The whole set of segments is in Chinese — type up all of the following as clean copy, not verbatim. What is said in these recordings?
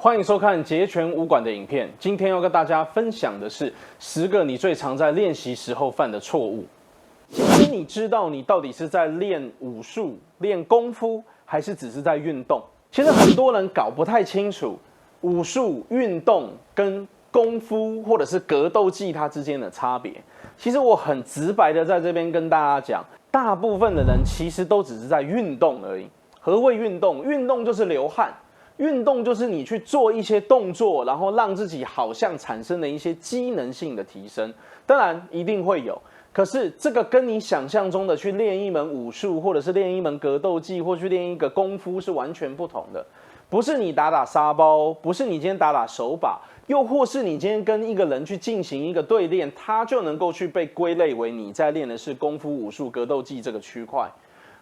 欢迎收看截拳武馆的影片。今天要跟大家分享的是10个你最常在练习时候犯的错误。今天你知道你到底是在练武术、练功夫，还是只是在运动？其实很多人搞不太清楚武术、运动跟功夫或者是格斗技它之间的差别。其实我很直白的在这边跟大家讲，大部分的人其实都只是在运动而已。何谓运动？运动就是流汗。运动就是你去做一些动作，然后让自己好像产生了一些机能性的提升。当然一定会有，可是这个跟你想象中的去练一门武术，或者是练一门格斗技，或去练一个功夫是完全不同的。不是你打打沙包，不是你今天打打手把，又或是你今天跟一个人去进行一个对练，他就能够去被归类为你在练的是功夫、武术、格斗技这个区块，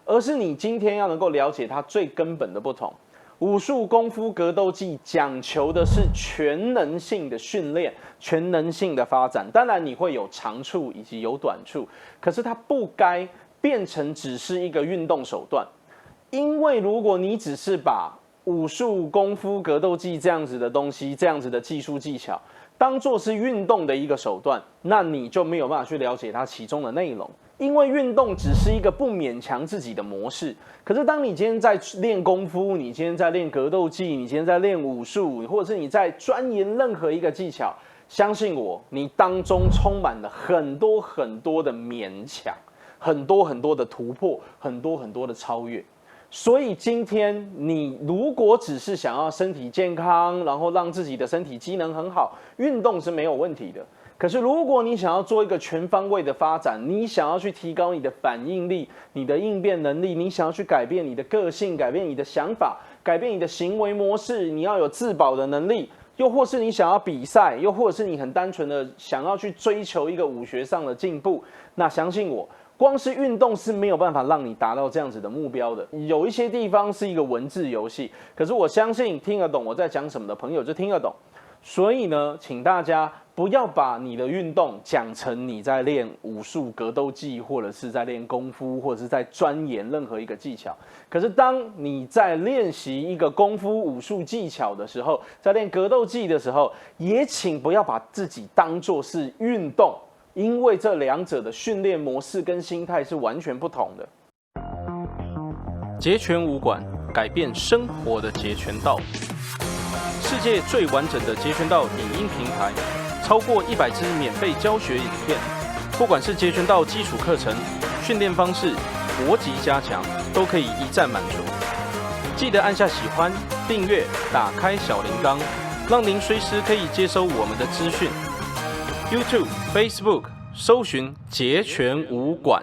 而是你今天要能够了解它最根本的不同。武术、功夫、格斗技讲求的是全能性的训练、全能性的发展。当然，你会有长处以及有短处，可是它不该变成只是一个运动手段。因为如果你只是把武术、功夫、格斗技这样子的东西、这样子的技术技巧当作是运动的一个手段，那你就没有办法去了解它其中的内容。因为运动只是一个不勉强自己的模式，可是当你今天在练功夫，你今天在练格斗技，你今天在练武术，或者是你在钻研任何一个技巧，相信我，你当中充满了很多很多的勉强，很多很多的突破，很多很多的超越。所以今天你如果只是想要身体健康，然后让自己的身体机能很好，运动是没有问题的。可是如果你想要做一个全方位的发展，你想要去提高你的反应力、你的应变能力，你想要去改变你的个性、改变你的想法、改变你的行为模式，你要有自保的能力，又或是你想要比赛，又或者是你很单纯的想要去追求一个武学上的进步，那相信我，光是运动是没有办法让你达到这样子的目标的。有一些地方是一个文字游戏，可是我相信听得懂我在讲什么的朋友就听得懂。所以呢，请大家不要把你的运动讲成你在练武术、格斗技，或者是在练功夫，或者是在钻研任何一个技巧。可是当你在练习一个功夫、武术技巧的时候，在练格斗技的时候，也请不要把自己当作是运动，因为这两者的训练模式跟心态是完全不同的。截拳武馆，改变生活的截拳道。世界最完整的截拳道影音平台，超过100支免费教学影片，不管是截拳道基础课程、训练方式、搏击加强，都可以一站满足。记得按下喜欢、订阅、打开小铃铛，让您随时可以接收我们的资讯。YouTube、Facebook 搜寻截拳武馆。